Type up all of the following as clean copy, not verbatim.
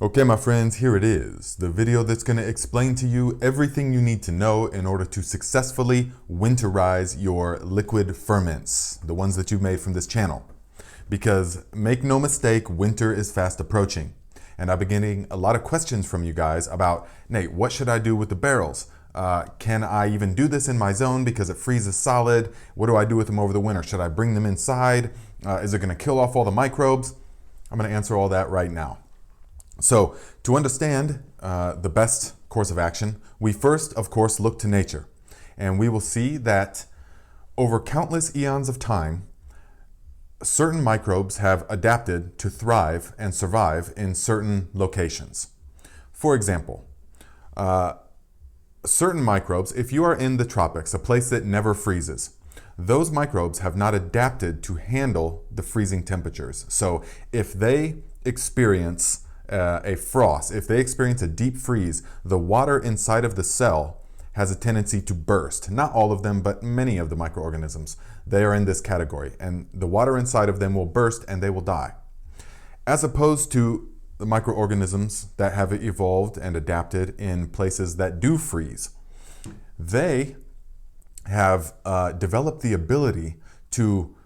Okay, my friends, here it is. The video that's going to explain to you everything you need to know in order to successfully winterize your liquid ferments, the ones that you've made from this channel. Because make no mistake, winter is fast approaching. And I've been getting a lot of questions from you guys about, Nate, what should I do with the barrels? Can I even do this in my zone because it freezes solid? What do I do with them over the winter? Should I bring them inside? Is it going to kill off all the microbes? I'm going to answer all that right now. So to understand the best course of action, we first, of course, look to nature. And we will see that over countless eons of time, certain microbes have adapted to thrive and survive in certain locations. For example, certain microbes, if you are in the tropics, a place that never freezes, those microbes have not adapted to handle the freezing temperatures. So if they experience a frost, if they experience a deep freeze, the water inside of the cell has a tendency to burst. Not all of them, but many of the microorganisms. They are in this category, and the water inside of them will burst and they will die. As opposed to the microorganisms that have evolved and adapted in places that do freeze. They have developed the ability to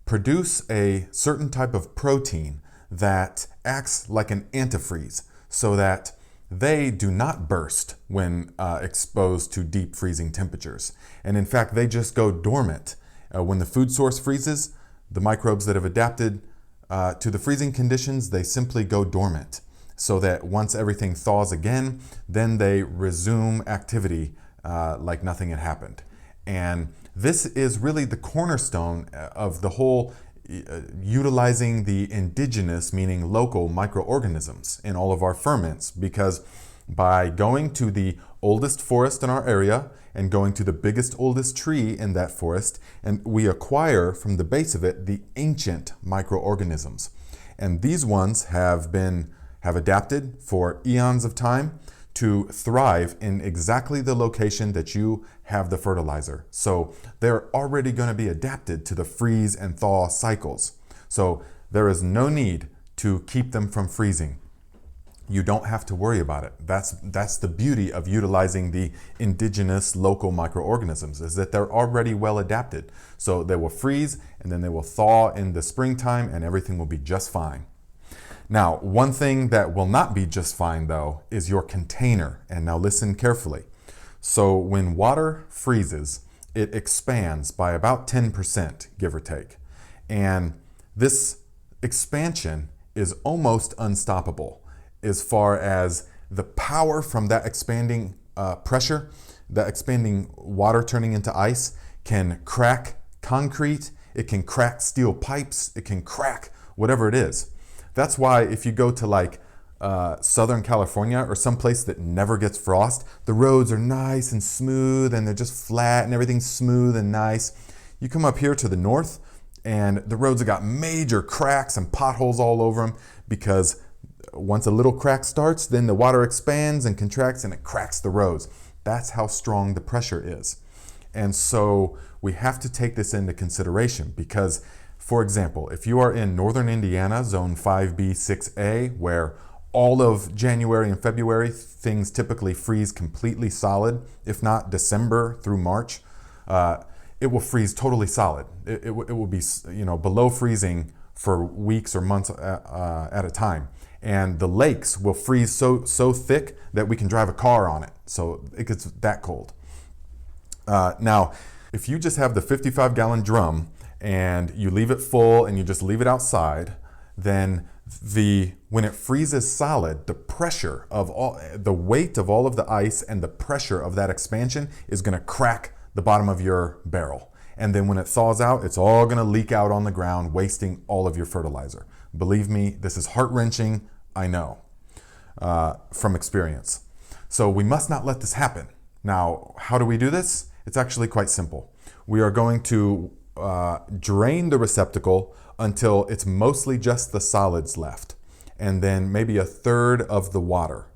produce a certain type of protein that acts like an antifreeze so that they do not burst when exposed to deep freezing temperatures. And in fact, they just go dormant. When the food source freezes, the microbes that have adapted to the freezing conditions, they simply go dormant so that once everything thaws again, then they resume activity like nothing had happened. And this is really the cornerstone of the whole utilizing the indigenous, meaning local microorganisms in all of our ferments, because by going to the oldest forest in our area and going to the biggest, oldest tree in that forest, and we acquire from the base of it the ancient microorganisms. And these ones have adapted for eons of time to thrive in exactly the location that you have the fertilizer. So they're already going to be adapted to the freeze and thaw cycles. So there is no need to keep them from freezing. You don't have to worry about it. That's the beauty of utilizing the indigenous local microorganisms, is that they're already well adapted. So they will freeze and then they will thaw in the springtime and everything will be just fine. Now, one thing that will not be just fine, though, is your container. And now listen carefully. So when water freezes, it expands by about 10%, give or take. And this expansion is almost unstoppable as far as the power from that expanding pressure, that expanding water turning into ice can crack concrete, it can crack steel pipes, it can crack whatever it is. That's why if you go to like Southern California or someplace that never gets frost, the roads are nice and smooth and they're just flat and everything's smooth and nice. You come up here to the north and the roads have got major cracks and potholes all over them, because once a little crack starts, then the water expands and contracts and it cracks the roads. That's how strong the pressure is. And so we have to take this into consideration, because for example, if you are in northern Indiana, zone 5B, 6A, where all of January and February, things typically freeze completely solid, if not December through March, it will freeze totally solid. It will be, below freezing for weeks or months at a time. And the lakes will freeze so thick that we can drive a car on it. So it gets that cold. Now, if you just have the 55-gallon drum and you leave it full and you just leave it outside, then when it freezes solid, the pressure of the weight of all of the ice and the pressure of that expansion is going to crack the bottom of your barrel. And then when it thaws out, it's all going to leak out on the ground, wasting all of your fertilizer. Believe me, this is heart-wrenching, I know, from experience. So we must not let this happen. Now, how do we do this? It's actually quite simple. We are going to drain the receptacle until it's mostly just the solids left, and then maybe a third of the water.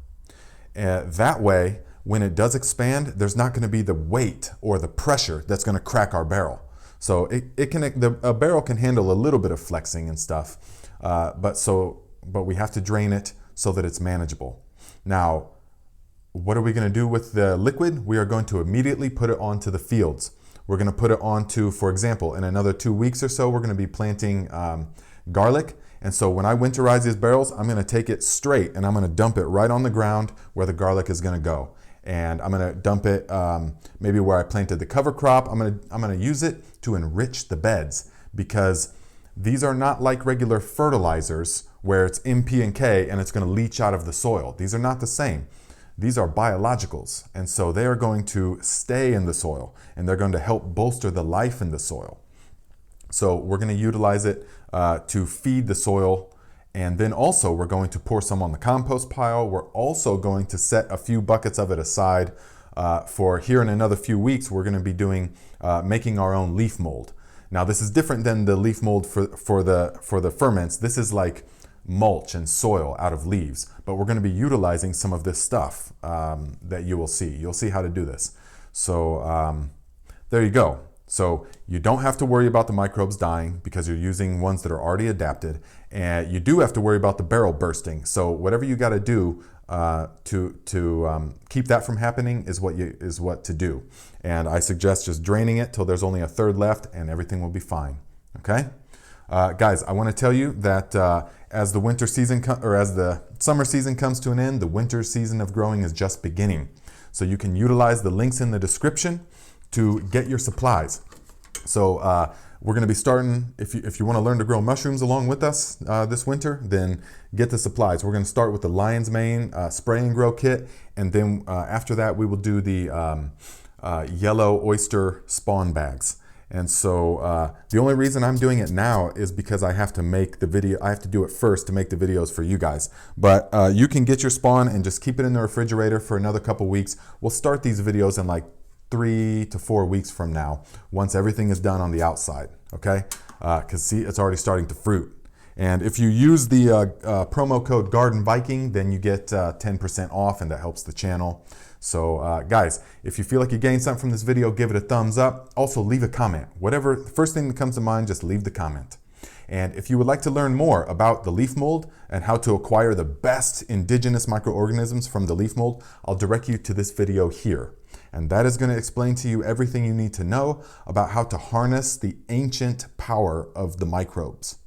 That way, when it does expand, there's not going to be the weight or the pressure that's going to crack our barrel. So a barrel can handle a little bit of flexing and stuff, but we have to drain it so that it's manageable. Now, what are we going to do with the liquid? We are going to immediately put it onto the fields. We're going to put it onto, for example, in another 2 weeks or so, we're going to be planting garlic. And so when I winterize these barrels, I'm going to take it straight and I'm going to dump it right on the ground where the garlic is going to go. And I'm going to dump it maybe where I planted the cover crop. I'm going to use it to enrich the beds, because these are not like regular fertilizers where it's N, P, and K and it's going to leach out of the soil. These are not the same. These are biologicals, and so they are going to stay in the soil and they're going to help bolster the life in the soil. So we're going to utilize it to feed the soil, and then also we're going to pour some on the compost pile. We're also going to set a few buckets of it aside for here in another few weeks. We're going to be doing making our own leaf mold. Now this is different than the leaf mold for the ferments. This is like mulch and soil out of leaves, but we're going to be utilizing some of this stuff that you will see. You'll see how to do this. So there you go. So you don't have to worry about the microbes dying because you're using ones that are already adapted, and you do have to worry about the barrel bursting. So whatever you got to do to keep that from happening is what to do. And I suggest just draining it till there's only a third left, and everything will be fine. Okay, guys, I want to tell you that as the winter season as the summer season comes to an end, the winter season of growing is just beginning. So you can utilize the links in the description to get your supplies. So we're going to be starting, if you want to learn to grow mushrooms along with us this winter, then get the supplies. We're going to start with the Lion's Mane spray and grow kit, and then after that we will do the yellow oyster spawn bags. And so the only reason I'm doing it now is because I have to make the video. I have to do it first to make the videos for you guys. But you can get your spawn and just keep it in the refrigerator for another couple weeks. We'll start these videos in like 3 to 4 weeks from now, once everything is done on the outside, okay? Because see, it's already starting to fruit. And if you use the promo code Garden Viking, then you get 10% off, and that helps the channel. So guys, if you feel like you gained something from this video, give it a thumbs up. Also leave a comment. Whatever, the first thing that comes to mind, just leave the comment. And if you would like to learn more about the leaf mold and how to acquire the best indigenous microorganisms from the leaf mold, I'll direct you to this video here. And that is going to explain to you everything you need to know about how to harness the ancient power of the microbes.